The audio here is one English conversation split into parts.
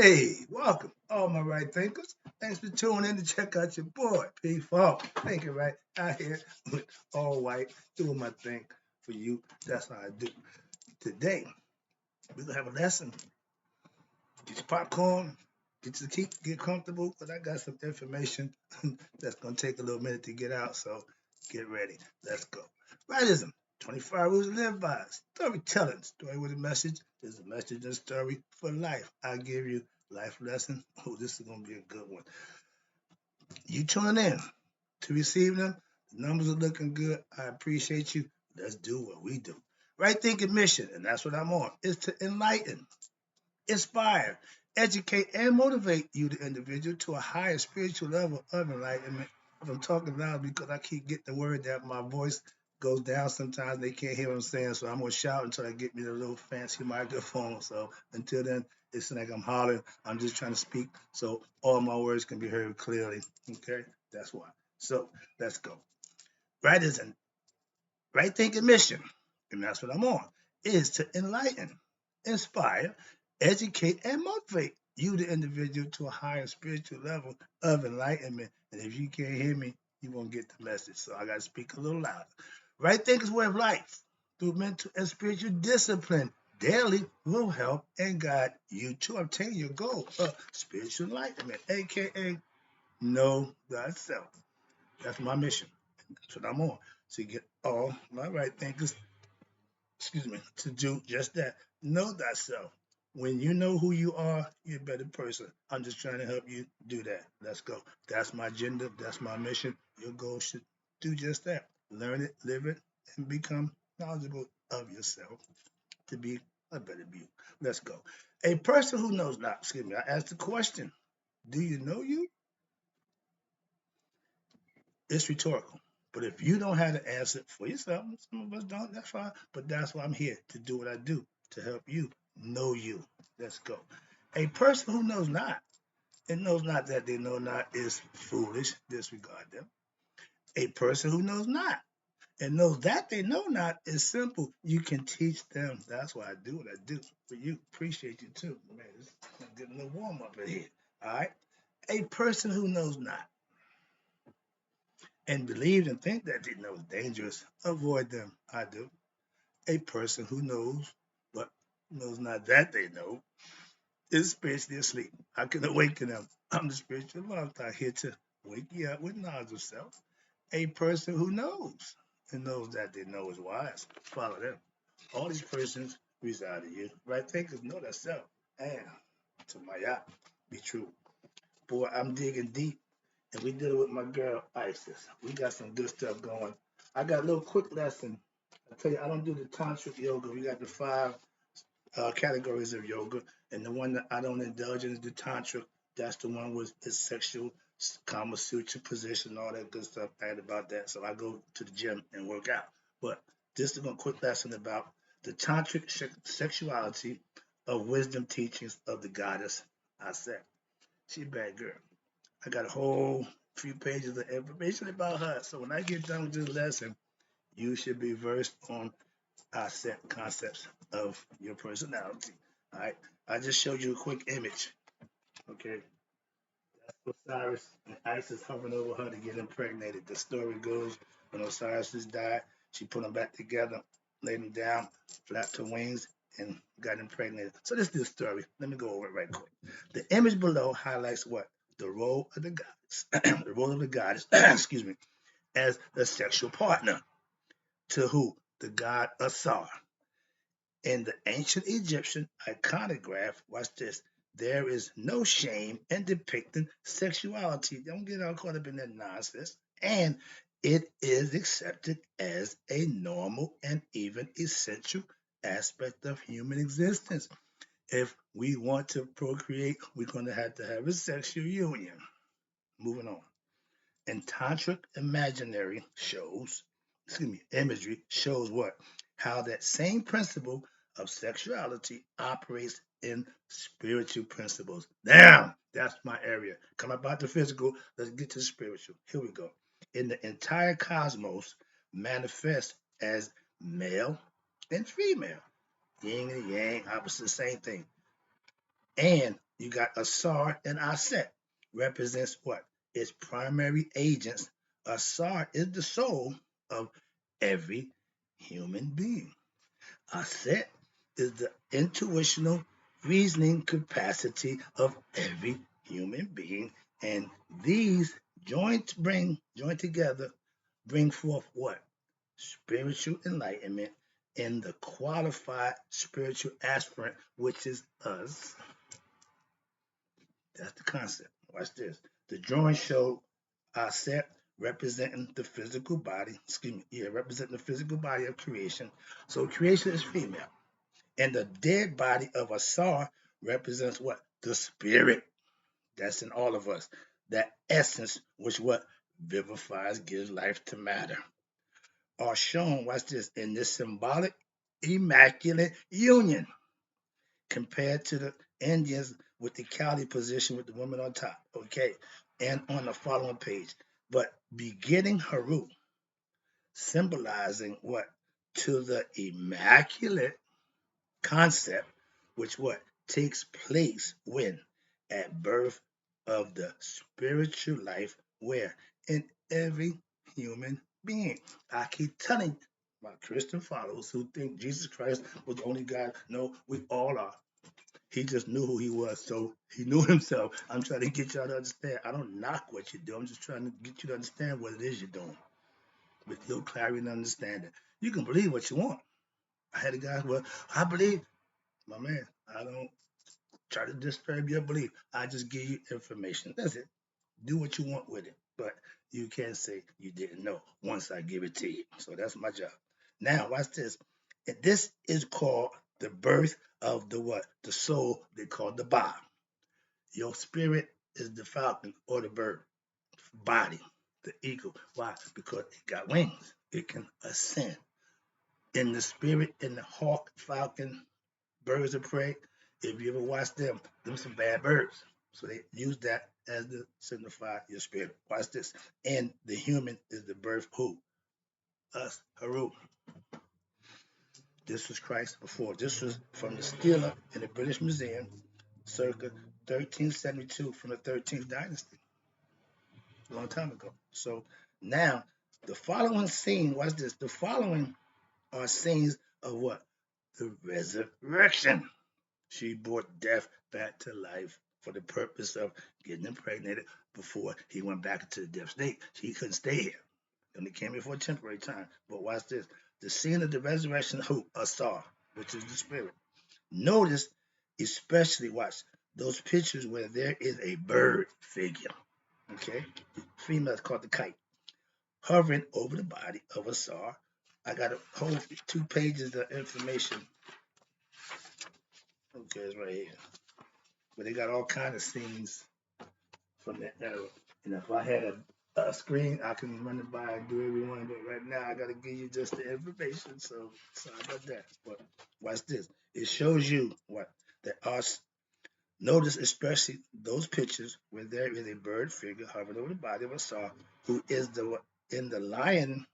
Hey, welcome, all my right thinkers. Thanks for tuning in to check out your boy, P Funk. Thinking right out here with all white, doing my thing for you. That's how I do. Today, we're going to have a lesson. Get your popcorn, get comfortable, because I got some information that's going to take a little minute to get out. So get ready. Let's go. Rightism. 25 rules to live by. Storytelling. Story with a message. There's a message and story for life. I give you life lesson. Oh, this is going to be a good one. You tuning in to receive them. The numbers are looking good. I appreciate you. Let's do what we do. Right thinking mission, and that's what I'm on, is to enlighten, inspire, educate, and motivate you, the individual, to a higher spiritual level of enlightenment. If I'm talking loud because I keep getting the word that my voice goes down sometimes, they can't hear what I'm saying, so I'm going to shout until I get me the little fancy microphone. So until then, it's like I'm hollering. I'm just trying to speak so all my words can be heard clearly. Okay? That's why. So let's go. Right is an right thinking mission, and that's what I'm on, is to enlighten, inspire, educate, and motivate you, the individual, to a higher spiritual level of enlightenment. And if you can't hear me, you won't get the message. So I got to speak a little louder. Right thinking is way of life through mental and spiritual discipline. Daily will help and guide you to obtain your goal of spiritual enlightenment, aka know thyself. That's my mission. That's what I'm on. To get all my right thinkers, to do just that. Know thyself. When you know who you are, you're a better person. I'm just trying to help you do that. Let's go. That's my agenda. That's my mission. Your goal should do just that. Learn it, live it, and become knowledgeable of yourself to be a better you. Let's go. A person who knows not, I asked the question, do you know you? It's rhetorical. But if you don't have the answer for yourself, some of us don't, that's fine. But that's why I'm here, to do what I do, to help you know you. Let's go. A person who knows not and knows not that they know not is foolish. Disregard them. A person who knows not and knows that they know not is simple. You can teach them. That's why I do what I do for you. Appreciate you too. Man, it's getting a little warm up in here. All right. A person who knows not and believe and think that they know is dangerous, avoid them. I do. A person who knows, but knows not that they know, is spiritually asleep. I can awaken them. I'm the spiritual monster here to wake you up with knowledge of self. A person who knows and knows that they know is wise. Follow them. All these persons reside in you. Right thinkers know that self. And to my yacht, be true. Boy, I'm digging deep, and we did it with my girl Isis. We got some good stuff going. I got a little quick lesson. I tell you, I don't do the tantric yoga. We got the five categories of yoga, and the one that I don't indulge in is the tantric. That's the one with its sexual Kama Sutra position, all that good stuff. I had about that, so I go to the gym and work out. But this is a quick lesson about the tantric sexuality of wisdom teachings of the goddess Aset. She a bad girl. I got a whole few pages of information about her. So when I get done with this lesson, you should be versed on our set concepts of your personality. All right. I just showed you a quick image. Okay. That's Osiris and Isis hovering over her to get impregnated. The story goes when Osiris died, she put them back together, laid them down, flapped her wings, and got impregnated. So this is the story. Let me go over it right quick. The image below highlights what? The role of the goddess, the role of the goddess, excuse me, as the sexual partner to who? The god Asar. In the ancient Egyptian iconograph, watch this, there is no shame in depicting sexuality. Don't get all caught up in that nonsense. And it is accepted as a normal and even essential aspect of human existence. If we want to procreate, we're going to have a sexual union. Moving on. And tantric imagery shows what? How that same principle of sexuality operates in spiritual principles. Now, that's my area. Come about the physical, let's get to the spiritual. Here we go. In the entire cosmos, manifest as male and female, yin and yang, opposite, same thing. And you got Asar and Aset. Represents what? Its primary agents. Asar is the soul of every human being. Aset is the intuitional reasoning capacity of every human being. And these joined together, bring forth what? Spiritual enlightenment in the qualified spiritual aspirant, which is us. That's the concept. Watch this. The drawing showed Aset representing the physical body. Excuse me. Yeah, representing the physical body of creation. So creation is female. And the dead body of Asar represents what? The spirit that's in all of us. That essence, which what? Vivifies, gives life to matter. Are shown, watch this, in this symbolic, immaculate union compared to the Indians with the Kali position with the woman on top. Okay. And on the following page. But beginning Haru, symbolizing what? To the immaculate concept, which what? Takes place when? At birth of the spiritual life, where? In every human being. I keep telling my Christian followers who think Jesus Christ was the only God. No, we all are. He just knew who he was, so he knew himself. I'm trying to get y'all to understand. I don't knock what you do. I'm just trying to get you to understand what it is you're doing with your clarity and understanding. You can believe what you want. I had a guy, well, I believe, my man, I don't try to disturb your belief. I just give you information. That's it. Do what you want with it. But you can't say you didn't know once I give it to you. So that's my job. Now, watch this. This is called the birth of the what? The soul they call the Ba. Your spirit is the falcon or the bird. Body, the eagle. Why? Because it got wings. It can ascend. In the spirit, in the hawk, falcon, birds of prey, if you ever watch them some bad birds. So they use that as to signify your spirit. Watch this. And the human is the birth who? Us, Haru. This was Christ before. This was from the Stela in the British Museum, circa 1372, from the 13th dynasty, a long time ago. So now, the following scene, watch this. The following are scenes of what? The resurrection. She brought death back to life for the purpose of getting impregnated before he went back into the death state. He couldn't stay here. And he came here for a temporary time. But watch this. The scene of the resurrection of Asar, which is the spirit. Notice, especially, watch, those pictures where there is a bird figure. Okay? Female's called the kite. Hovering over the body of Asar. I got a whole 2 pages of information. Okay, it's right here. But they got all kinds of scenes from that era. And if I had a screen, I can run it by and do every one. But right now, I got to give you just the information. So sorry about that. But watch this. It shows you what that us. Notice especially those pictures where there is a bird figure hovering over the body of a saw, who is the in the lion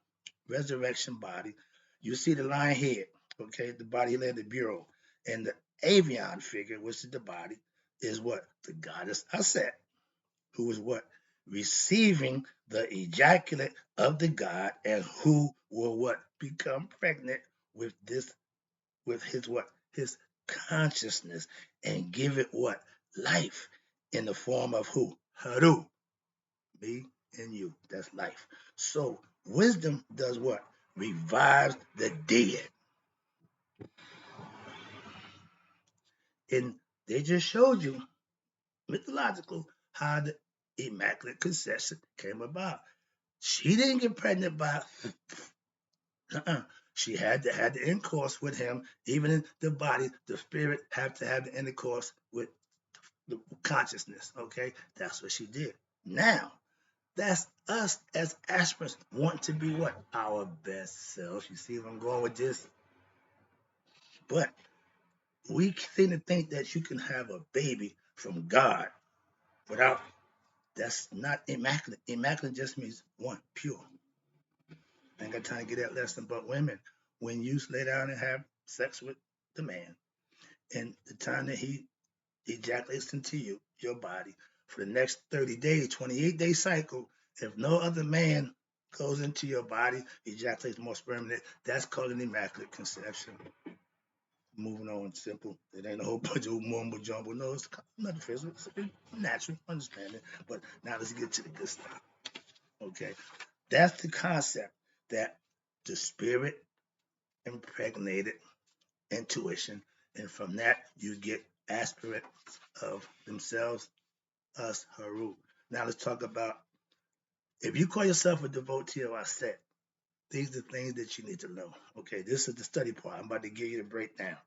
resurrection body. You see the lion head, okay, the body led the bureau, and the avian figure, which is the body, is what? The goddess Aset, who is what? Receiving the ejaculate of the god, and who will what? Become pregnant with this, with his what? His consciousness, and give it what? Life in the form of who? Haru, me and you. That's life. So wisdom does what? Revives the dead. And they just showed you mythological how the Immaculate Conception came about. She didn't get pregnant by she had to have the intercourse with him. Even in the body, the spirit had to have the intercourse with the consciousness. Okay, that's what she did. Now, that's us as aspirants want to be what? Our best selves. You see where I'm going with this? But we seem to think that you can have a baby from God without, that's not immaculate. Immaculate just means one, pure. I ain't got time to get that lesson, but women, when you lay down and have sex with the man, and the time that he ejaculates into you, your body, for the next 30 days, 28-day cycle. If no other man goes into your body, ejaculates more sperm than it, that's called an immaculate conception. Moving on, simple. It ain't a whole bunch of mumbo jumbo. No, it's metaphysical. It's natural, understanding. But now let's get to the good stuff. Okay, that's the concept that the spirit impregnated intuition, and from that you get aspirate of themselves, us, Haru. Now let's talk about, if you call yourself a devotee of Aset, these are things that you need to know. Okay, this is the study part. I'm about to give you the breakdown.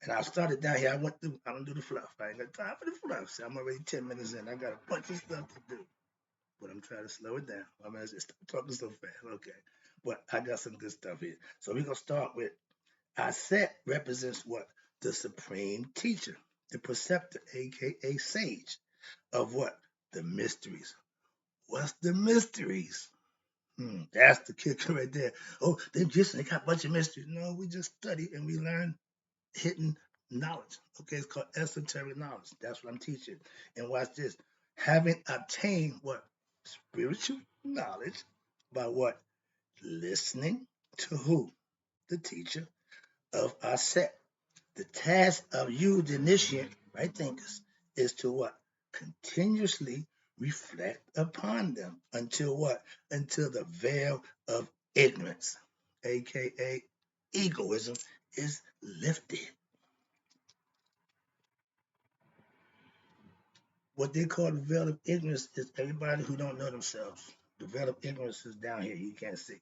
And I started down here. I don't do the fluff. I ain't got time for the fluff. So I'm already 10 minutes in. I got a bunch of stuff to do. But I'm trying to slow it down. I'm just talking so fast. Okay. But I got some good stuff here. So we're going to start with Aset represents what? The supreme teacher, the preceptor, aka sage, of what? The mysteries. What's the mysteries? That's the kicker right there. Oh, they got a bunch of mysteries. No, we just study and we learn hidden knowledge. Okay, it's called esoteric knowledge. That's what I'm teaching. And watch this. Having obtained what? Spiritual knowledge by what? Listening to who? The teacher of our set. The task of you, the initiate, right thinkers, is to what? Continuously reflect upon them until what? Until the veil of ignorance, aka egoism, is lifted. What they call the veil of ignorance is everybody who don't know themselves. The veil of ignorance is down here. You can't see.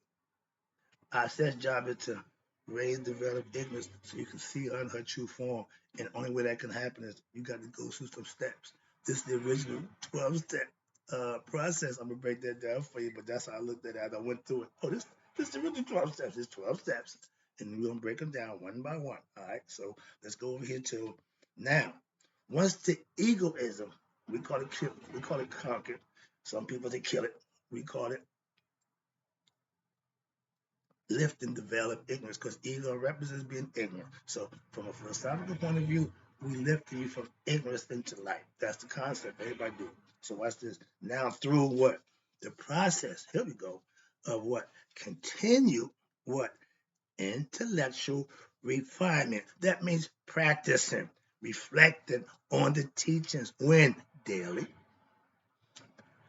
Our set job is to raise the veil of ignorance so you can see her in her true form. And the only way that can happen is you got to go through some steps. This is the original 12-step process. I'm going to break that down for you, but that's how I looked at it. I went through it. Oh, this is the original 12 steps. It's 12 steps. And we're going to break them down one by one. All right, so let's go over here to now. Once the egoism, we call it conquered. Some people, they kill it. We call it lifting the veil of ignorance, because ego represents being ignorant. So from a philosophical point of view, we lift you from ignorance into light. That's the concept. Everybody do it. So watch this. Now through what? The process, here we go, of what? Continue what? Intellectual refinement. That means practicing, reflecting on the teachings when? Daily.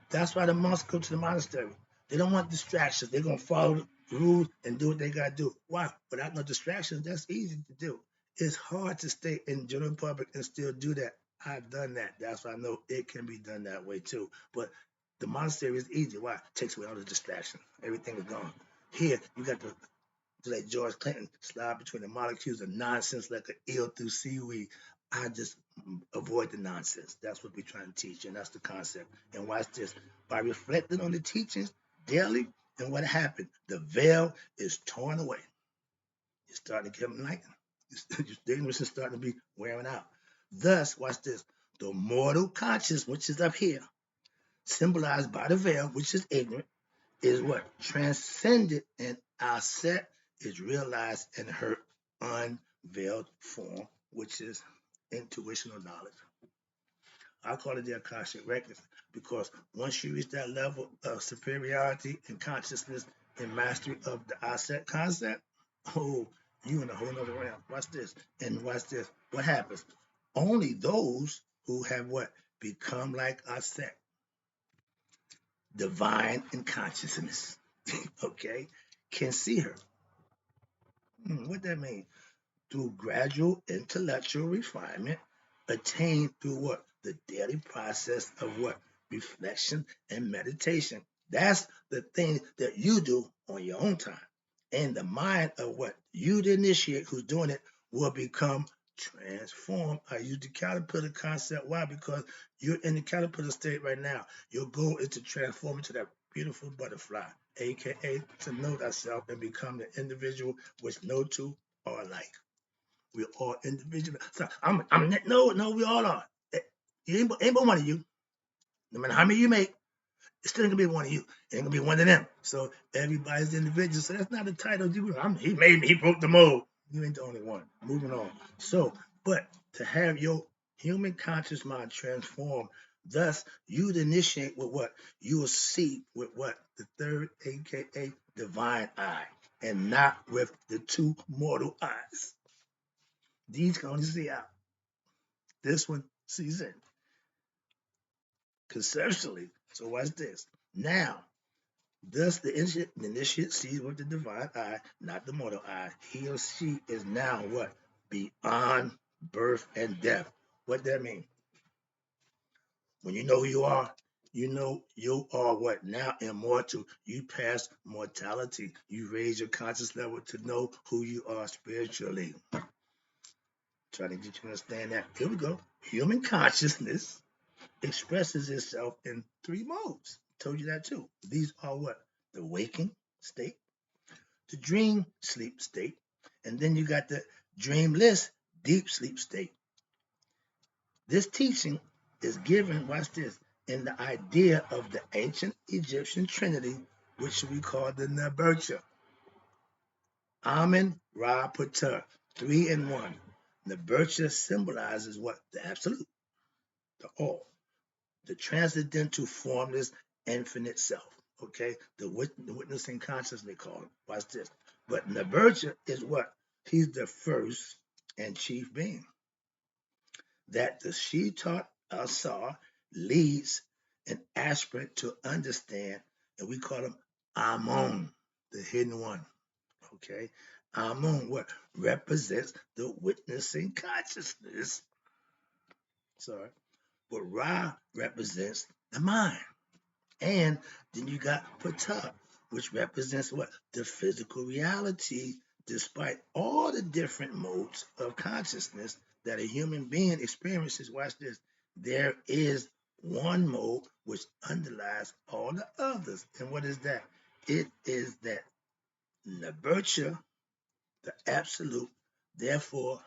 That's why the monks go to the monastery. They don't want distractions. They're going to follow the rules and do what they got to do. Why? Without no distractions, that's easy to do. It's hard to stay in general public and still do that. I've done that. That's why I know it can be done that way too. But the monastery is easy. Why? It takes away all the distraction. Everything is gone. Here, you got to let George Clinton slide between the molecules of nonsense like an eel through seaweed. I just avoid the nonsense. That's what we're trying to teach, and that's the concept. And watch this. By reflecting on the teachings daily, and what happened? The veil is torn away. It's starting to get enlightened. The ignorance is starting to be wearing out. Thus, watch this. The mortal conscious, which is up here, symbolized by the veil, which is ignorant, is what? Transcended, and Aset is realized in her unveiled form, which is intuitional knowledge. I call it the Akashic Records, because once you reach that level of superiority and consciousness and mastery of the Aset concept, oh, you in a whole other realm. Watch this. And watch this. What happens? Only those who have what? Become like Aset, divine in consciousness, okay, can see her. What that mean? Through gradual intellectual refinement, attained through what? The daily process of what? Reflection and meditation. That's the thing that you do on your own time. And the mind of what? You, the initiate, who's doing it, will become transformed. I use the caterpillar concept. Why? Because you're in the caterpillar state right now. Your goal is to transform into that beautiful butterfly, aka to know thyself and become the individual which no two are alike. We're all individual. So no, we all are. You ain't but one of you. No matter how many you make, it's still gonna be one of you. It ain't gonna be one of them. So everybody's individual. So that's not a title. He made me. He broke the mold. You ain't the only one. Moving on. So, but to have your Human conscious mind transformed. Thus, you'd initiate with what? You will see with what? The third, aka divine eye, and not with the two mortal eyes. These can only see out. This one sees in. Conceptually. So watch this. Now, thus the initiate sees with the divine eye, not the mortal eye. He or she is now what? Beyond birth and death. What that mean? When you know who you are, you know you are what? Now immortal. You pass mortality. You raise your conscious level to know who you are spiritually. Trying to get you to understand that. Here we go. Human consciousness expresses itself in three modes. Told you that too. These are what? The waking state, the dream sleep state, and then you got the dreamless deep sleep state. This teaching is given, watch this, in the idea of the ancient Egyptian trinity, which we call the Nebercha. Amen, Ra, Pater, 3 in 1. Nebercha symbolizes what? The absolute, the all, the transcendental formless infinite self. Okay, the witnessing consciousness they call it. Watch this. But Nebercha is what? He's the first and chief being. That the she taught Asar leads an aspirant to understand, and we call him Amun, the hidden one. Okay, Amun what represents the witnessing consciousness. Sorry, but Ra represents the mind. And then you got Ptah, which represents what? The physical reality, despite all the different modes of consciousness that a human being experiences. Watch this. There is one mode which underlies all the others. And what is that? It is that Nabercha, the absolute, therefore,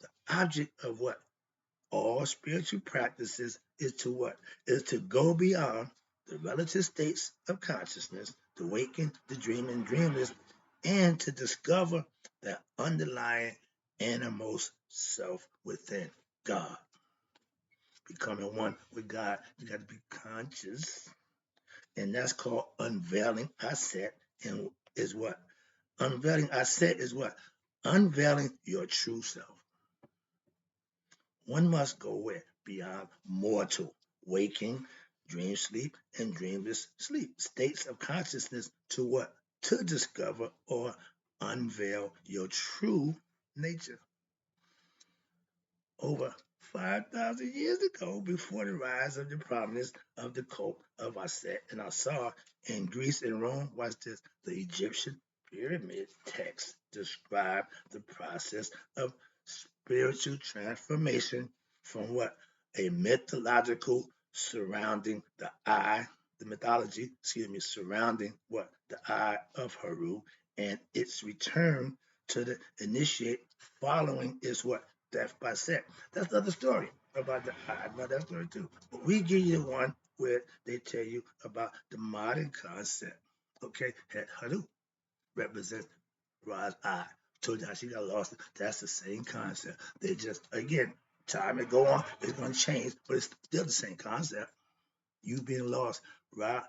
the object of what? All spiritual practices is to what? Is to go beyond the relative states of consciousness, the waking, the dreaming, dreamless, and to discover the underlying innermost self within God. Becoming one with God, you got to be conscious, and that's called unveiling Aset. And is what? Unveiling Aset is what? Unveiling your true self. One must go where? Beyond mortal, waking, dream sleep, and dreamless sleep. States of consciousness to what? To discover or unveil your true nature. Over 5,000 years ago, before the rise of the prominence of the cult of Aset and Asar in Greece and Rome, watch this, the Egyptian pyramid texts describe the process of spiritual transformation from what? A mythological surrounding the eye, the mythology, surrounding what? The eye of Haru and its return to the initiate following is what? Death by Set. That's another story about the eye. I know that story too. But we give you the one where they tell you about the modern concept. Okay, Haru represents Ra's eye. Told you how she got lost. That's the same concept. They just, again, time and go on, it's going to change, but it's still the same concept. You being lost, Ra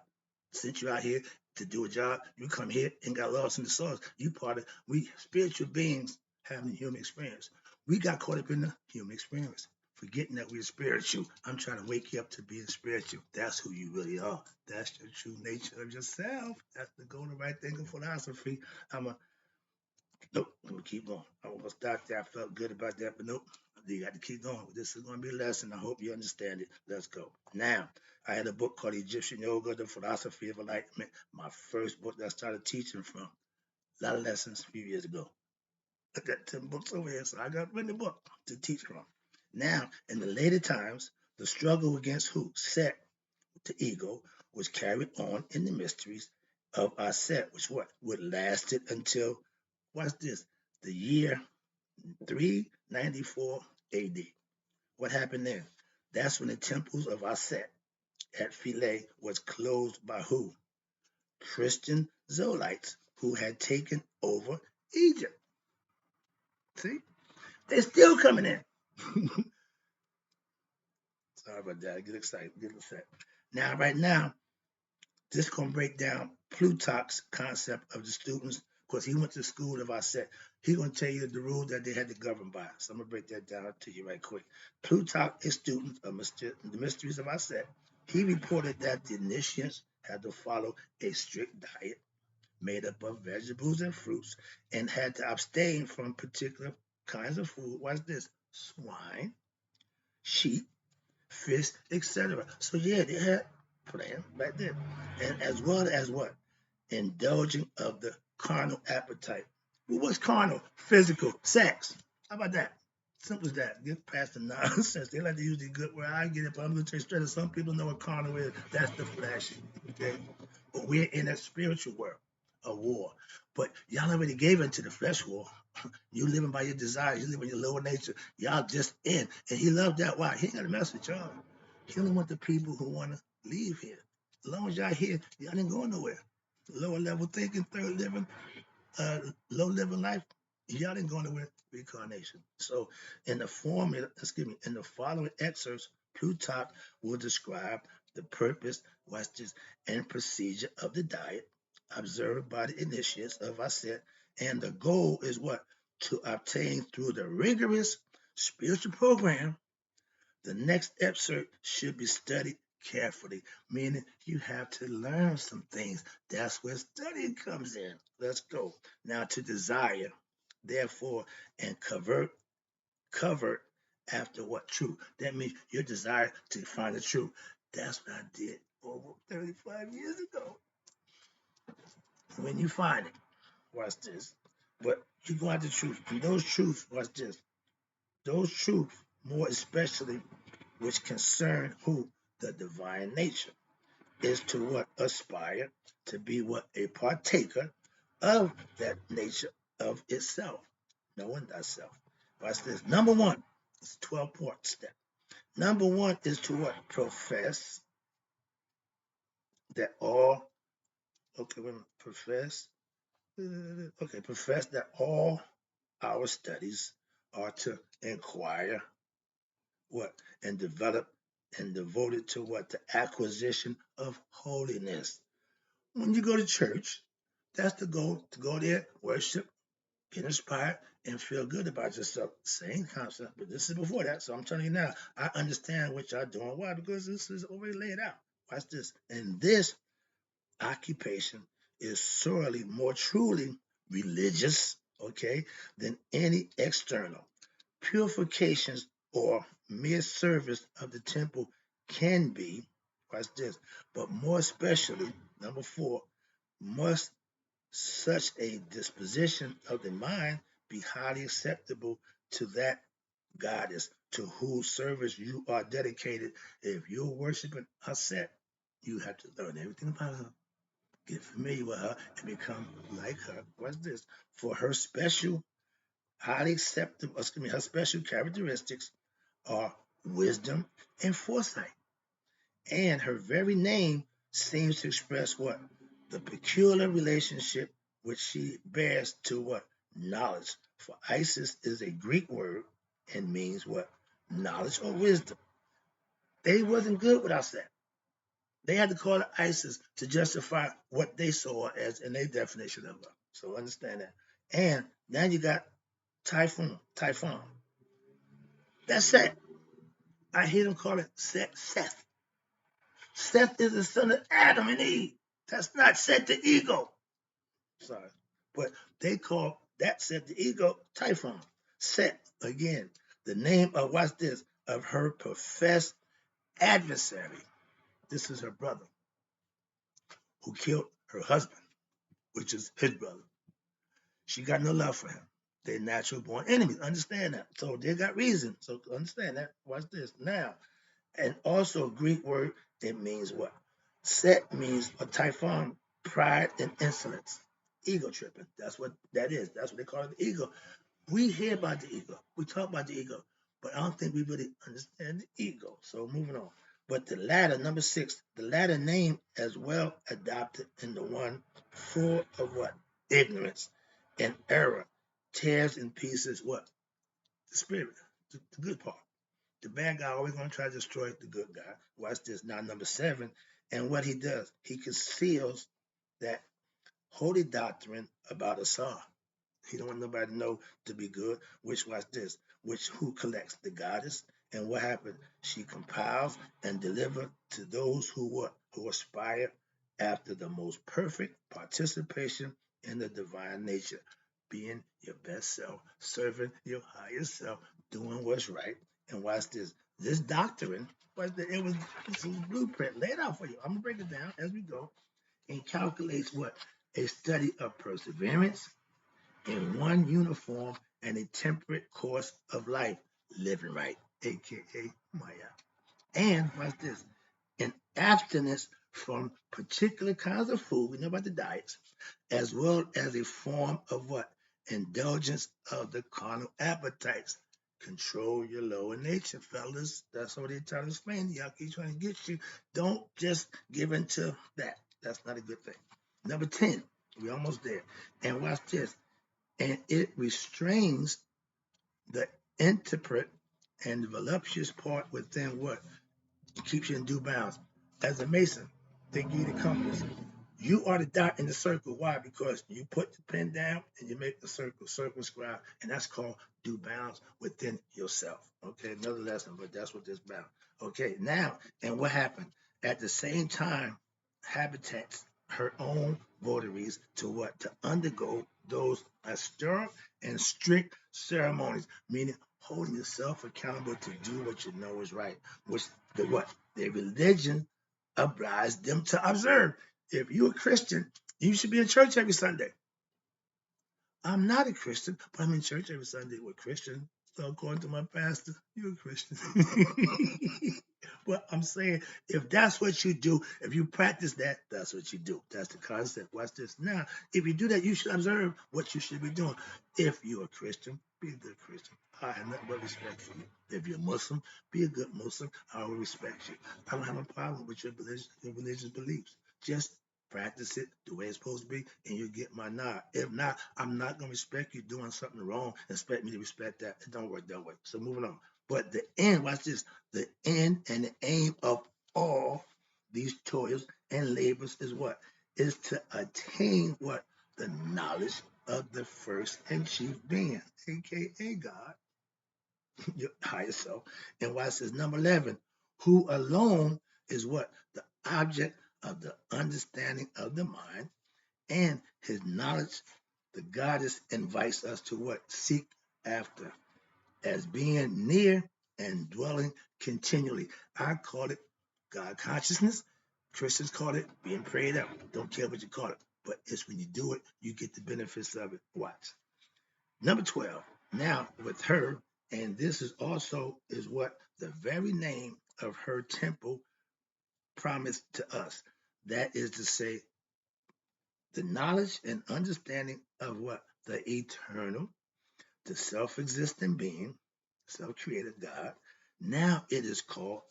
sent you out here to do a job. You come here and got lost in the source. You part of, we spiritual beings having a human experience. We got caught up in the human experience, forgetting that we're spiritual. I'm trying to wake you up to being spiritual. That's who you really are. That's your true nature of yourself. That's the golden right thing of philosophy. Nope, I'm gonna keep going. I was gonna stop there. I felt good about that, but nope. You got to keep going. This is gonna be a lesson. I hope you understand it. Let's go. Now, I had a book called Egyptian Yoga, The Philosophy of Enlightenment. My first book that I started teaching from. A lot of lessons a few years ago. I got 10 books over here, so I got written a book to teach from. Now, in the later times, the struggle against who? Set, the ego, was carried on in the mysteries of Aset, which what? Would lasted until, watch this, the year 394 AD. What happened then? That's when the temples of Aset at Philae was closed by who? Christian Zealots who had taken over Egypt. See? They're still coming in. Sorry about that. I get excited, get upset. Now, right now, this gonna break down Plutarch's concept of the students, because he went to school of Aset. He gonna tell you the rules that they had to govern by. So I'm gonna break that down to you right quick. Plutarch, a student of the mysteries of Aset, he reported that the initiates had to follow a strict diet made up of vegetables and fruits, and had to abstain from particular kinds of food. Watch this: swine, sheep, fish, etc. So yeah, they had plan back then, and as well as what? Indulging of the carnal appetite. Well, what's carnal? Physical, sex. How about that? Simple as that. Get past the nonsense. They like to use the good word. I get it, but I'm going to tell you straight up. Some people know what carnal is. That's the flesh. Okay? But we're in a spiritual world, a war. But y'all already gave into the flesh war. You living by your desires. You live in your lower nature. Y'all just in. And he loved that. Why? He ain't got a mess with y'all. He only want the people who want to leave here. As long as y'all here, y'all ain't going nowhere. Lower level thinking, third living, low living life, y'all didn't go nowhere. Reincarnation. So in the formula, in the following excerpts, Plutarch will describe the purpose, watch this, and procedure of the diet observed by the initiates of Aset, and the goal is what? To obtain through the rigorous spiritual program. The next excerpt should be studied carefully, meaning you have to learn some things. That's where studying comes in. Let's go. Now to desire, therefore, and covered after what? Truth. That means your desire to find the truth. That's what I did over 35 years ago. When you find it, watch this. But you go after truth. And those truths, watch this. Those truths, more especially which concern who? The divine nature, is to what? Aspire to be what? A partaker of that nature of itself, knowing thyself. Watch this. Number one, it's 12-point step. Number one is to what? Profess that all, okay, wait a minute, profess that all our studies are to inquire what? And develop and devoted to what? The acquisition of holiness. When you go to church, that's the goal, to go there, worship, get inspired, and feel good about yourself. Same concept, but this is before that. So I'm telling you now, I understand what y'all doing. Why? Because this is already laid out. Watch this. And this occupation is sorely more truly religious, okay, than any external purifications or mere service of the temple can be. Watch this. But more especially, number four, must such a disposition of the mind be highly acceptable to that goddess to whose service you are dedicated. If you're worshiping Aset, you have to learn everything about her, get familiar with her, and become like her. What's this? For her special, highly acceptable, her special characteristics are wisdom and foresight. And her very name seems to express what? The peculiar relationship which she bears to what? Knowledge. For Isis is a Greek word and means what? Knowledge or wisdom. They wasn't good without that. They had to call it Isis to justify what they saw as in their definition of her. So understand that. And now you got Typhon. That's Seth. I hear them call it Seth. Seth is the son of Adam and Eve. That's not Seth the ego. Sorry. But they call that Seth the ego Typhon. Seth, again, the name of, watch this, of her professed adversary. This is her brother who killed her husband, which is his brother. She got no love for him. They're natural born enemies. Understand that. So they got reason. So understand that. Watch this. Now, and also Greek word, it means what? Set means a typhon, pride and insolence. Ego tripping. That's what that is. That's what they call it, the ego. We hear about the ego. We talk about the ego. But I don't think we really understand the ego. So moving on. But the latter, number 6, the latter name as well adopted in the one full of what? Ignorance and error tears in pieces what? The spirit, the good part. The bad guy always going to try to destroy the good guy. Watch this. Now, number 7, and what he does, he conceals that holy doctrine about Asar. He don't want nobody to know to be good. Which, watch this, which who collects the goddess, and what happened? She compiles and delivers to those who what? Who aspire after the most perfect participation in the divine nature, being your best self, serving your higher self, doing what's right. And watch this. This doctrine it was a blueprint laid out for you. I'm gonna break it down as we go and calculates what? A study of perseverance in one uniform and a temperate course of life, living right, aka Maya. And watch this, an abstinence from particular kinds of food, we know about the diets, as well as a form of what? Indulgence of the carnal appetites. Control your lower nature, fellas. That's what they're trying to explain. Y'all keep trying to get you. Don't just give into that. That's not a good thing. Number 10, we're almost there. And watch this. And it restrains the interpret and the voluptuous part within what? Keeps you in due bounds. As a mason, they give you the compass. You are the dot in the circle. Why? Because you put the pen down and you make the circle, circumscribe, and that's called due bounds within yourself. Okay, another lesson, but that's what this about. Okay, now, and what happened? At the same time, habitats her own votaries to what? To undergo those austere and strict ceremonies, meaning holding yourself accountable to do what you know is right, which the what? Their religion obliges them to observe. If you're a Christian, you should be in church every Sunday. I'm not a Christian, but I'm in church every Sunday with Christians. So according to my pastor, you're a Christian. But I'm saying, if that's what you do, if you practice that, that's what you do. That's the concept. Watch this. Now, if you do that, you should observe what you should be doing. If you're a Christian, be a good Christian. I have nothing but respect for you. If you're a Muslim, be a good Muslim. I will respect you. I don't have a problem with your religious beliefs. Just practice it the way it's supposed to be, and you'll get my nod. If not, I'm not going to respect you doing something wrong. Expect me to respect that. It don't work that way. So moving on. But the end, watch this, the end and the aim of all these toils and labors is what? Is to attain what? The knowledge of the first and chief being, aka God, your higher self. And watch this, number 11, who alone is what? The object of the understanding of the mind and his knowledge. The goddess invites us to what? Seek after as being near and dwelling continually. I call it God consciousness. Christians call it being prayed up. Don't care what you call it, but it's when you do it, you get the benefits of it. Watch. Number 12. Now with her, and this is also is what the very name of her temple promised to us. That is to say, the knowledge and understanding of what? The eternal, the self-existing being, self-created God. Now it is called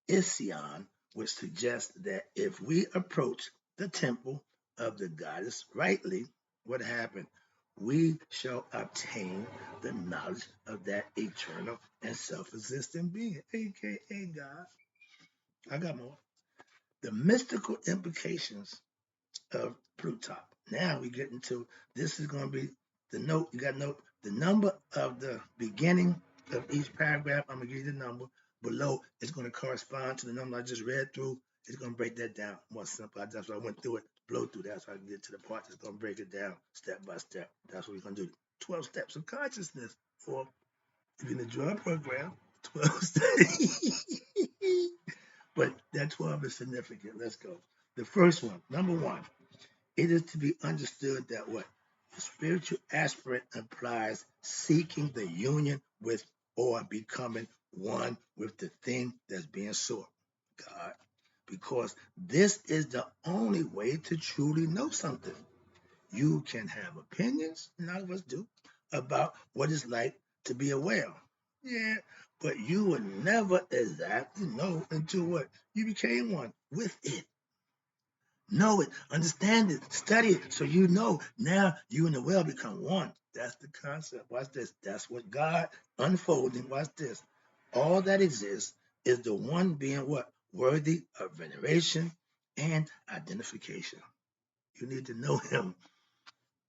Ision, which suggests that if we approach the temple of the goddess rightly, what happened? We shall obtain the knowledge of that eternal and self-existing being, aka God. I got more. The mystical implications of Plutarch. Now we get into this is going to be the note. You got to note the number of the beginning of each paragraph. I'm going to give you the number. Below it's going to correspond to the number I just read through. It's going to break that down more simple. That's why I went through it, blow through that so I can get to the part that's going to break it down step by step. That's what we're going to do. 12 steps of consciousness. Or if you're in the drug program, 12 steps. But that 12 is significant. Let's go. The first one, number 1. It is to be understood that what? The spiritual aspirant implies seeking the union with or becoming one with the thing that's being sought, God. Because this is the only way to truly know something. You can have opinions, none of us do, about what it's like to be a whale. Yeah, but you would never exactly know until what? You became one with it. Know it, understand it, study it, so you know now you and the well become one. That's the concept. Watch this. That's what God unfolding. Watch this. All that exists is the one being what? Worthy of veneration and identification. You need to know him.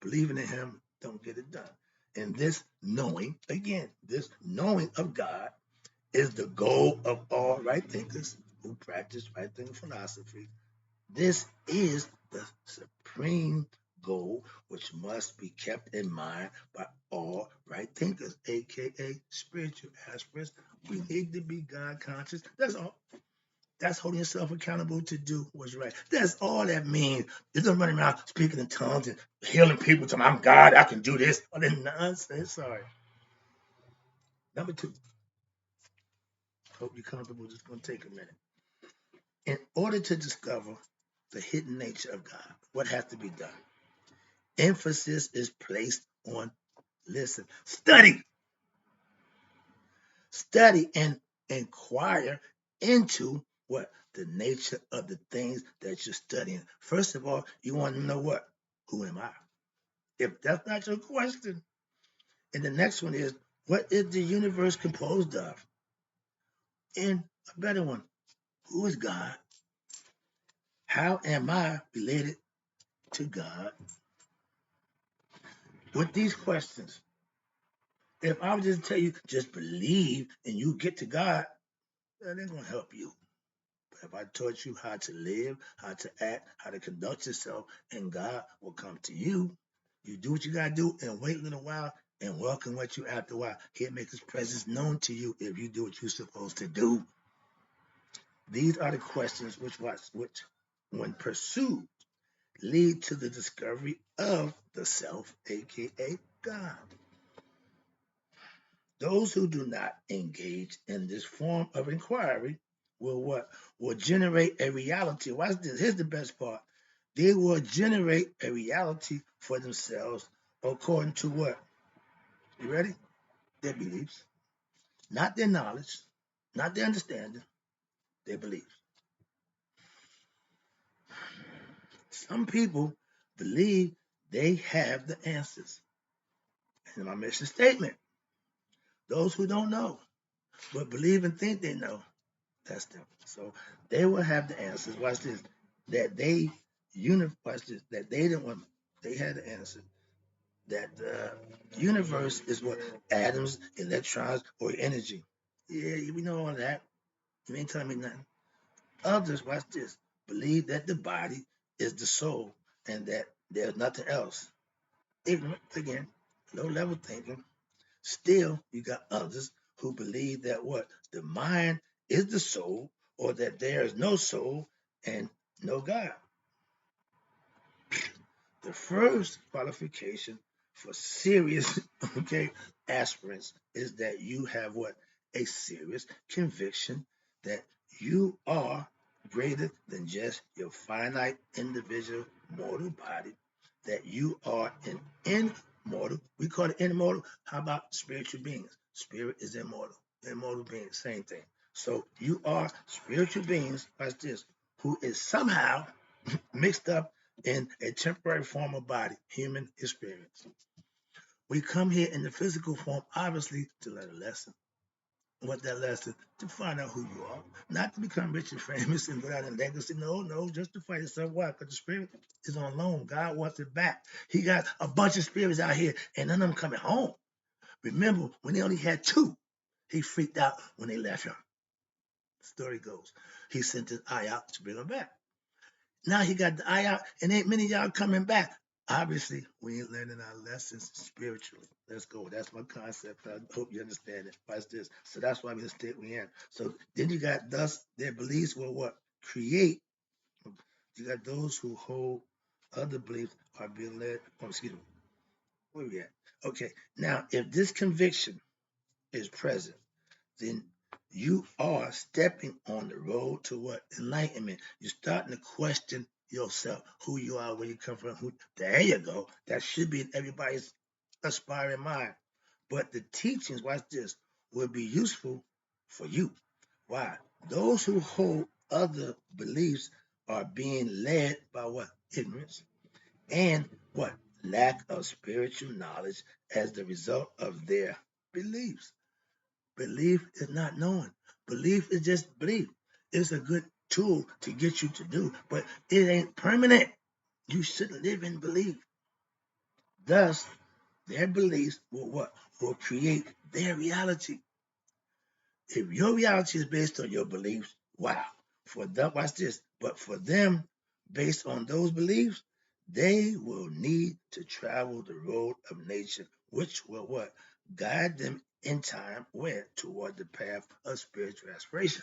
Believing in him don't get it done. And this knowing, again, this knowing of God is the goal of all right thinkers who practice right thinking philosophy. This is the supreme goal which must be kept in mind by all right thinkers, aka spiritual aspirants. We need to be God conscious. That's all. That's holding yourself accountable to do what's right. That's all that means. It doesn't run around speaking in tongues and healing people. Telling I'm God, I can do this. All that nonsense. Sorry. Number two. Hope you're comfortable. Just gonna take a minute. In order to discover the hidden nature of God, what has to be done? Emphasis is placed on listen, study and inquire into what the nature of the things that you're studying. First of all, you want to know what? Who am I? If that's not your question. And the next one is, what is the universe composed of? And a better one, who is God? How am I related to God? With these questions, if I would just tell you, just believe and you get to God, that ain't going to help you. But if I taught you how to live, how to act, how to conduct yourself, and God will come to you, you do what you got to do and wait a little while and welcome what you after a while. He'll make his presence known to you if you do what you're supposed to do. These are the questions which, when pursued, lead to the discovery of the self, aka God. Those who do not engage in this form of inquiry will what? Will generate a reality. Watch this. Here's the best part. They will generate a reality for themselves according to what? You ready? Their beliefs. Not their knowledge, not their understanding, their beliefs. Some people believe they have the answers. And my mission statement, those who don't know, but believe and think they know, that's them. So they will have the answers. Watch this. That they watch this, that they didn't want, they had the answer. That the universe is what? Atoms, electrons, or energy. Yeah, we know all that. You ain't telling me nothing. Others, watch this, believe that the body is the soul and that there's nothing else. Ignorant, again, low level thinking. Still, you got others who believe that what? The mind is the soul, or that there is no soul and no God. The first qualification for serious, okay, aspirants is that you have what? A serious conviction that you are greater than just your finite individual mortal body, that you are an immortal. We call it immortal. How about spiritual beings? Spirit is immortal. Immortal beings, same thing. So you are spiritual beings, watch this, who is somehow mixed up in a temporary form of body, human experience. We come here in the physical form, obviously, to learn a lesson. What that lesson? To find out who you are, not to become rich and famous and go out and legacy. No, just to find yourself. Why? Because the spirit is on loan. God wants it back. He got a bunch of spirits out here, and none of them coming home. Remember, when they only had two, he freaked out when they left him. The story goes, he sent his eye out to bring them back. Now he got the eye out, and ain't many of y'all coming back. Obviously, we ain't learning our lessons spiritually. Let's go. That's my concept. I hope you understand it. Watch this. So that's why we in the state we in. So then you got thus their beliefs will what? Create. You got those who hold other beliefs are being led. Oh, excuse me. Where we at? Okay. Now, if this conviction is present, then you are stepping on the road to what? Enlightenment. You're starting to question yourself, who you are, where you come from. There you go. That should be in everybody's aspiring mind. But the teachings, watch this, will be useful for you. Why? Those who hold other beliefs are being led by what? Ignorance. And what? Lack of spiritual knowledge as the result of their beliefs. Belief is not knowing. Belief is just belief. It's a good tool to get you to do, but it ain't permanent. You shouldn't live in belief. Thus, their beliefs will what? Will create their reality. If your reality is based on your beliefs, wow. For them, watch this. But for them, based on those beliefs, they will need to travel the road of nature, which will what? Guide them in time where? Toward the path of spiritual aspiration.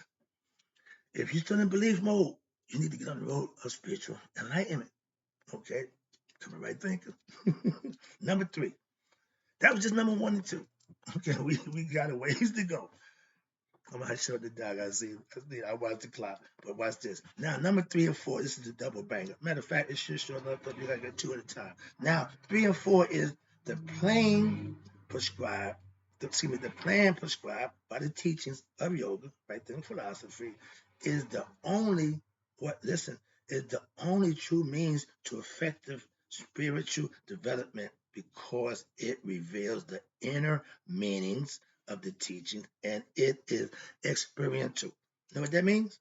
If you're still in belief mode, you need to get on the road of spiritual enlightenment. Okay? Coming right thinking. Number three. That was just number 1 and 2. Okay, we got a ways to go. I'm not sure the dog. I watched the clock. But watch this. Now, number 3 and 4, this is the double banger. Matter of fact, it should show up, but you gotta get 2 at a time. Now, 3 and 4 is the plain prescribed, the plan prescribed by the teachings of yoga, right there in philosophy, is the only is the only true means to effective spiritual development because it reveals the inner meanings of the teaching and it is experiential. Know what that means?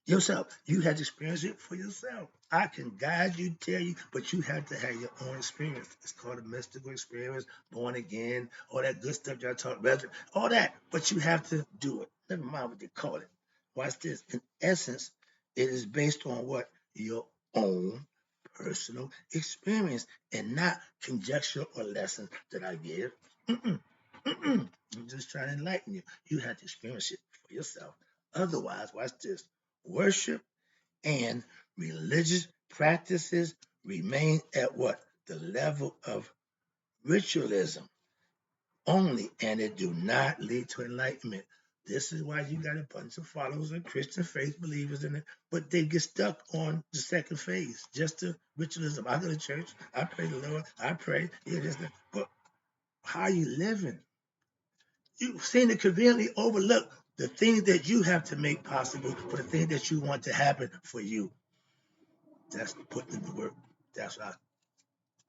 Yourself. You have to experience it for yourself. I can guide you, tell you, but you have to have your own experience. It's called a mystical experience, born again, all that good stuff y'all talk about, all that. But you have to do it. Never mind what they call it. Watch this. In essence, it is based on what? Your own personal experience and not conjecture or lessons that I give. Mm-mm, mm-mm. I'm just trying to enlighten you. You have to experience it for yourself. Otherwise, watch this. Worship and religious practices remain at what? The level of ritualism only, and it do not lead to enlightenment. This is why you got a bunch of followers of Christian faith believers in it, but they get stuck on the second phase, just the ritualism. I go to church, I pray the Lord, I pray, yeah, but how are you living? You seem to conveniently overlook the things that you have to make possible for the things that you want to happen for you. That's putting in the work. That's what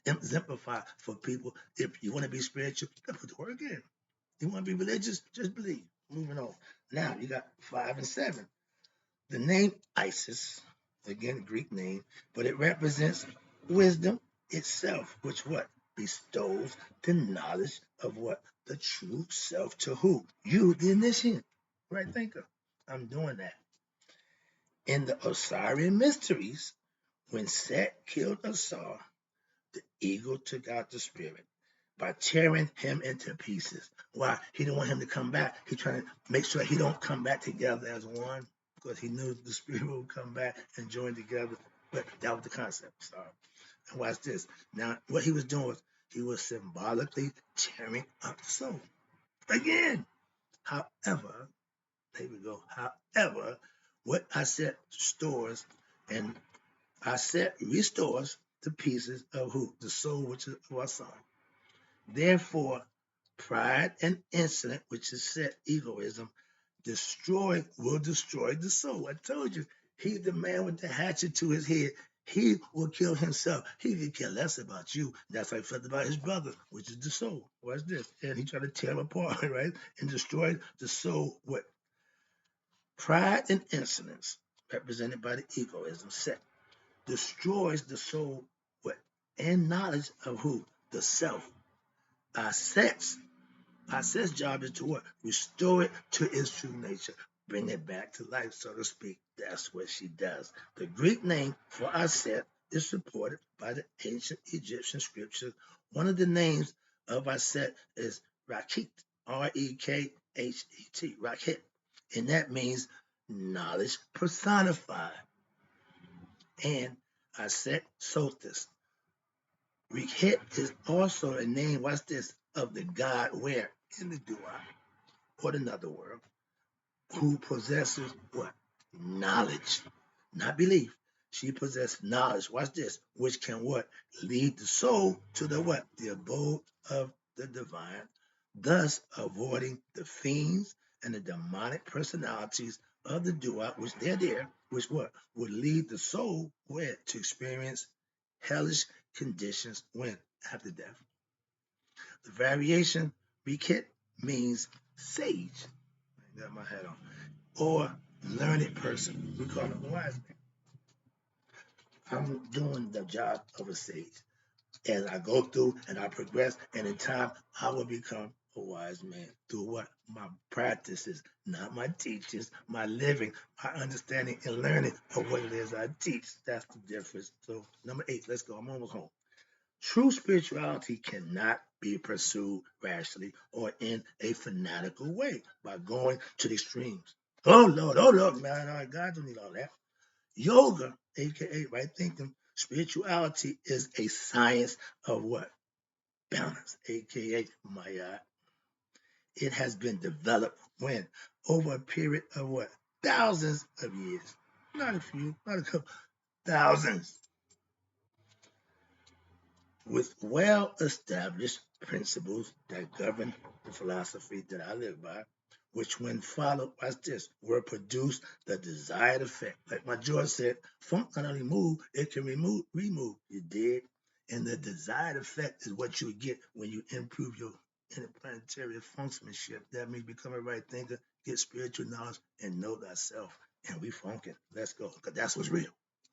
I exemplify for people. If you want to be spiritual, you gotta put the work in. You want to be religious, just believe. Moving on. Now you got 5 and 7. The name Isis, again Greek name, but it represents wisdom itself, which what? Bestows the knowledge of what? The true self to who? You, the initiate. Right thinker. I'm doing that. In the Osirian mysteries, when Set killed Asar, the eagle took out the spirit by tearing him into pieces. Why? He didn't want him to come back. He trying to make sure he don't come back together as one because he knew the spirit would come back and join together. But that was the concept. Sorry. And watch this. Now, what he was doing was he was symbolically tearing up the soul. Again. However, there we go. However, what Aset stores and Aset restores the pieces of who? The soul, which is of our son. Therefore, pride and insolence, which is set egoism, will destroy the soul. I told you, he's the man with the hatchet to his head. He will kill himself. He could care less about you. That's how he felt about his brother, which is the soul. What's this? And he tried to tear him apart, right? And destroy the soul with pride and insolence, represented by the egoism set, destroys the soul with and knowledge of who? The self. Our sex Aset's job is to what? Restore it to its true nature. Bring it back to life, so to speak. That's what she does. The Greek name for Aset is supported by the ancient Egyptian scriptures. One of the names of Aset is Rakhet, Rekhet, Rakhet. And that means knowledge personified. And Aset Sothis. Rekhet is also a name, watch this, of the god where? In the Dua, or another world, who possesses what? Knowledge, not belief. She possesses knowledge. Watch this, which can what? Lead the soul to the what? The abode of the divine, thus avoiding the fiends and the demonic personalities of the dua, which they're there, which what? Would lead the soul where? To experience hellish conditions when? After death. The variation Rikit means sage. I got my hat on. Or learned person. We call them a wise man. I'm doing the job of a sage. As I go through and I progress, and in time, I will become a wise man through what? My practices, not my teachings, my living, my understanding and learning of what it is I teach. That's the difference. So, number 8, let's go. I'm almost home. True spirituality cannot be pursued rationally or in a fanatical way by going to the extremes. Oh Lord, man, God don't need all that. Yoga, aka right thinking, spirituality is a science of what? Balance, aka Maya. It has been developed when? Over a period of what? Thousands of years. Not a few, not a couple, thousands. With well-established principles that govern the philosophy that I live by, which when followed, watch this, will produce the desired effect. Like my George said, funk not only move, it can remove. You dig? And the desired effect is what you get when you improve your interplanetary functionship. That means become a right thinker, get spiritual knowledge, and know thyself. And we funking. Let's go. Because that's what's real.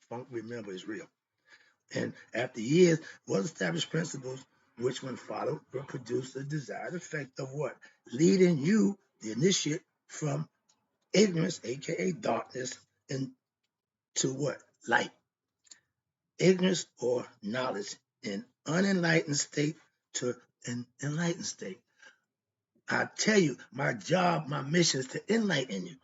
Funk, remember, is real. And after years, well-established principles, which when followed, will produce the desired effect of what? Leading you, the initiate, from ignorance, aka darkness, into what? Light. Ignorance or knowledge in unenlightened state to an enlightened state. I tell you, my job, my mission is to enlighten you.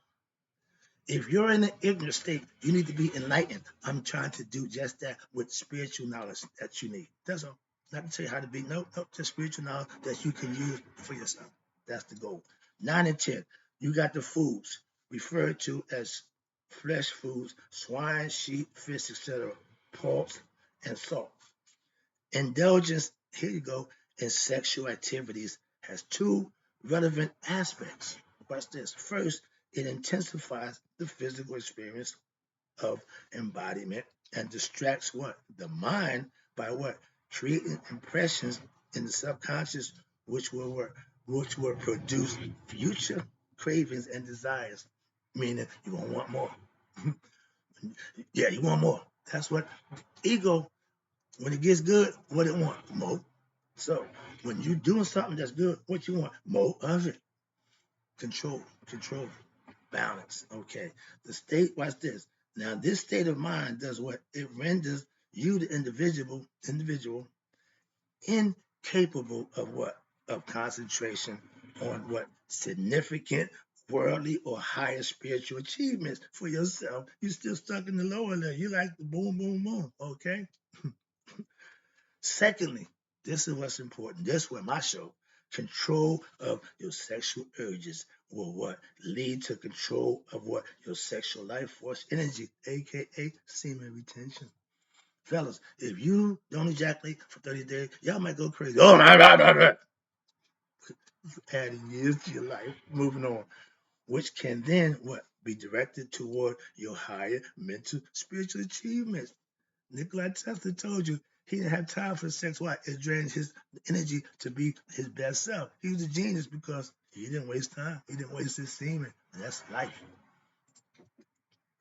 If you're in an ignorant state, you need to be enlightened. I'm trying to do just that with spiritual knowledge that you need. That's all. Not to tell you how to be. No, just spiritual knowledge that you can use for yourself. That's the goal. 9 and 10. You got the foods referred to as flesh foods, swine, sheep, fish, etc., pork, and salt. Indulgence, here you go, in sexual activities has 2 relevant aspects. Watch this. First, it intensifies the physical experience of embodiment and distracts what? The mind by what? Creating impressions in the subconscious which will produce future cravings and desires. Meaning you're gonna want more. Yeah, you want more. That's what ego, when it gets good, what it want? More. So when you're doing something that's good, what you want? More of it. Control, balance. Okay. The state, watch this. Now, this state of mind does what? It renders you, the individual, incapable of what? Of concentration on what? Significant worldly or higher spiritual achievements for yourself. You're still stuck in the lower level. You like the boom, boom, boom. Okay. Secondly, this is what's important. This is where my show, control of your sexual urges will what? Lead to control of what? Your sexual life force energy, aka semen retention. Fellas, if you don't ejaculate for 30 days, y'all might go crazy. Oh my God. Adding years to your life, moving on, which can then what? Be directed toward your higher mental spiritual achievements. Nikola Tesla told you he didn't have time for sex. Why? It drained his energy to be his best self. He was a genius because he didn't waste time. He didn't waste his semen. And that's life.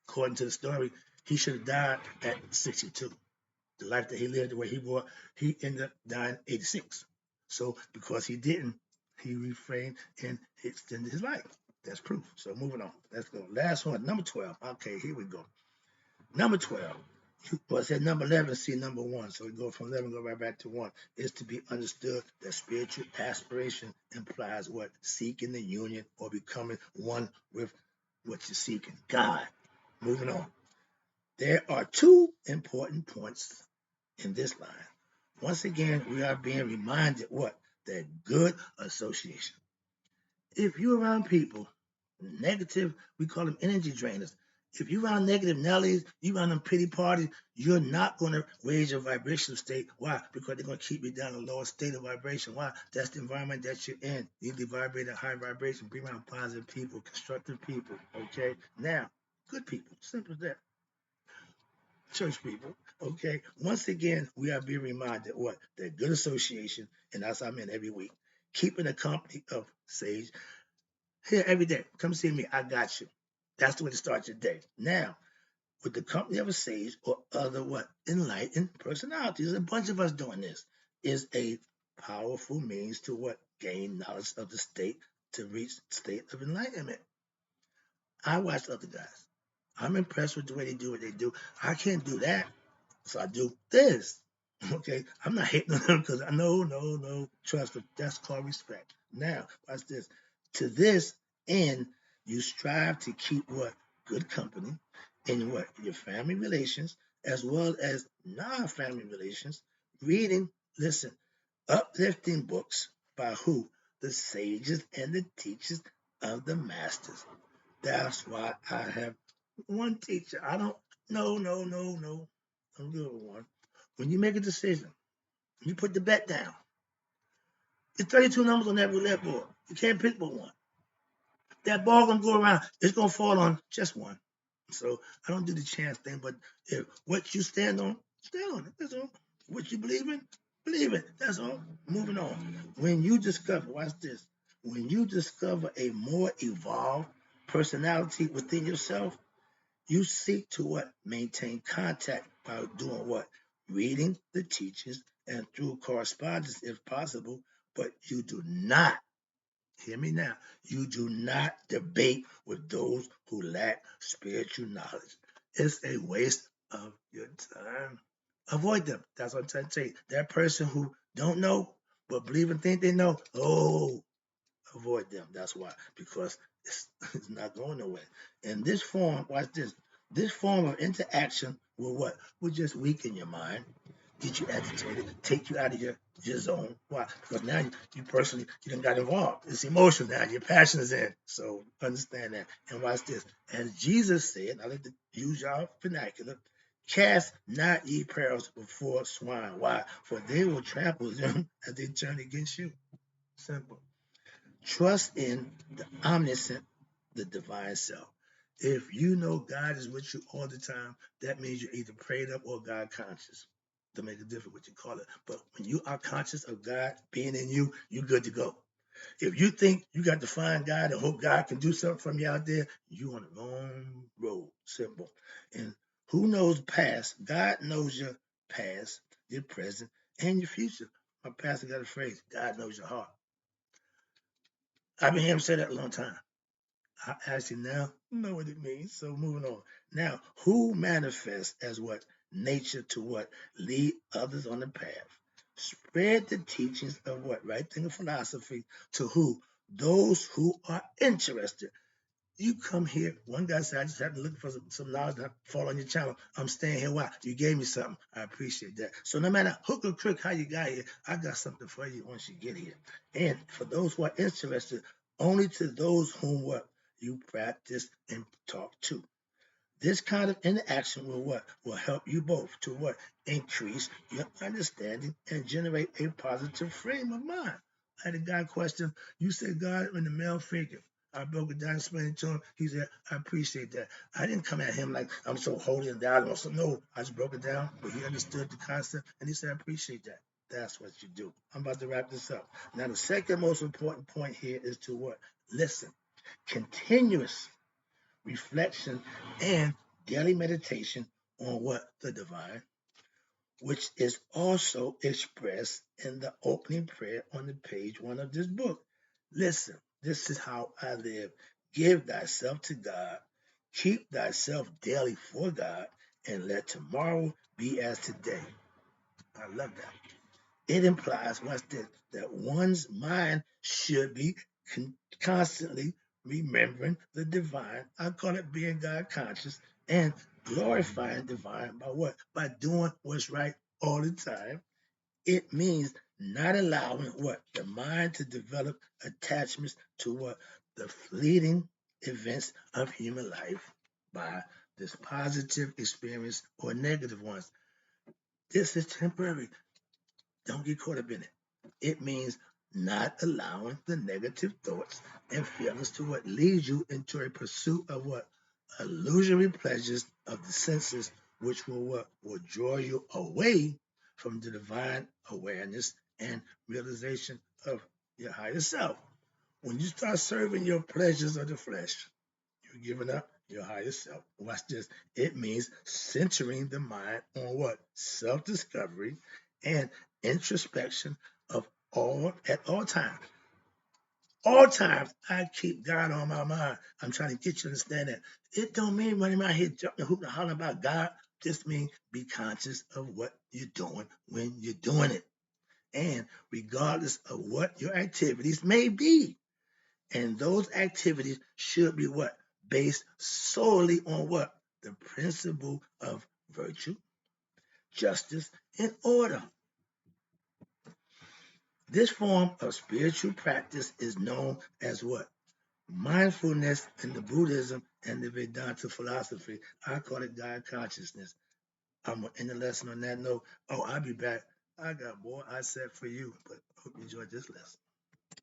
According to the story, he should have died at 62. The life that he lived, the way he brought, he ended up dying 86. So because he didn't, he refrained and extended his life. That's proof. So moving on. Let's go. Last one, number 12. Okay, here we go. Number 12. Well, it said number 11, see number 1. So we go from 11, go right back to 1. Is to be understood that spiritual aspiration implies what? Seeking the union or becoming one with what you're seeking. God. Moving on. There are 2 important points in this line. Once again, we are being reminded what? That good association. If you're around people, negative, we call them energy drainers. If you're around negative Nellies, you around them pity parties, you're not going to raise your vibrational state. Why? Because they're going to keep you down a lower state of vibration. Why? That's the environment that you're in. You need to vibrate at high vibration, be around positive people, constructive people. Okay? Now, good people. Simple as that. Church people. Okay? Once again, we are being reminded what? That good association, and that's what I mean every week. Keeping the company of sage Here every day. Come see me. I got you. That's the way to start your day. Now, with the company of a sage or other what enlightened personalities, there's a bunch of us doing this, is a powerful means to what gain knowledge of the state to reach state of enlightenment. I watch other guys. I'm impressed with the way they do what they do. I can't do that, so I do this. Okay, I'm not hating on them because I know, no, trust them. That's called respect. Now, watch this. To this end, you strive to keep what good company in what your family relations as well as non-family relations. Reading, listen, uplifting books by who? The sages and the teachers of the masters. That's why I have one teacher. I don't. No. I'm good with one. When you make a decision, you put the bet down. There's 32 numbers on that roulette board. You can't pick but one. That ball gonna go around. It's gonna fall on just one. So I don't do the chance thing. But if what you stand on it. That's all. What you believe in. That's all. Moving on. When you discover, watch this. When you discover a more evolved personality within yourself, you seek to what? Maintain contact by doing what? Reading the teachings and through correspondence if possible, but you do not, hear me now, you do not debate with those who lack spiritual knowledge. It's a waste of your time. Avoid them. That's what I'm trying to say. That person who don't know but believe and think they know, oh, avoid them. That's why, because it's not going nowhere. And this form, watch this. This form of interaction will what? Will just weaken your mind, get you agitated, take you out of your zone. Why? Because now you personally you done got involved. It's emotional now. Your passion is in. So understand that. And watch this. As Jesus said, I like to use y'all vernacular. Cast not ye pearls before swine. Why? For they will trample them as they turn against you. Simple. Trust in the omniscient, the divine self. If you know God is with you all the time, that means you're either prayed up or God conscious. To make a difference what you call it. But when you are conscious of God being in you, you're good to go. If you think you got to find God and hope God can do something from you out there, you on the wrong road. Simple. And who knows past? God knows your past, your present, and your future. My pastor got a phrase, God knows your heart. I've been hearing him say that a long time. I actually now know what it means. So moving on. Now, who manifests as what? Nature to what? Lead others on the path. Spread the teachings of what? Right thinking philosophy to who? Those who are interested. You come here. One guy said, I just have to look for some knowledge that fall on your channel. I'm staying here. Why? You gave me something. I appreciate that. So no matter hook or crook how you got here, I got something for you once you get here. And for those who are interested, only to those whom what you practice and talk to. This kind of interaction will what? Will help you both to what? Increase your understanding and generate a positive frame of mind. I had a guy question, you said God in the male figure. I broke it down, explained it to him. He said, I appreciate that. I didn't come at him like I'm so holy and down. So no, I just broke it down, but he understood the concept and he said, I appreciate that. That's what you do. I'm about to wrap this up. Now, the second most important point here is to what? Listen. Continuous reflection, and daily meditation on what? The divine, which is also expressed in the opening prayer on the page one of this book. Listen, this is how I live. Give thyself to God, keep thyself daily for God, and let tomorrow be as today. I love that. It implies, watch this, that one's mind should be constantly remembering the divine. I call it being God conscious and glorifying divine by what? By doing what's right all the time. It means not allowing what? The mind to develop attachments to what? The fleeting events of human life by this positive experience or negative ones. This is temporary. Don't get caught up in it. It means not allowing the negative thoughts and feelings to what leads you into a pursuit of what? Illusory pleasures of the senses, which will what? Will draw you away from the divine awareness and realization of your higher self. When you start serving your pleasures of the flesh, you're giving up your higher self. Watch this. It means centering the mind on what? Self-discovery and introspection of all at all times. All times, I keep God on my mind. I'm trying to get you to understand that. It don't mean running around here jumping, hooting, and hollering about God. Just mean be conscious of what you're doing when you're doing it. And regardless of what your activities may be, and those activities should be what? Based solely on what? The principle of virtue, justice, and order. This form of spiritual practice is known as what? Mindfulness in the Buddhism and the Vedanta philosophy. I call it God consciousness. I'm going to end the lesson on that note. Oh, I'll be back. I got more I said for you, but I hope you enjoyed this lesson.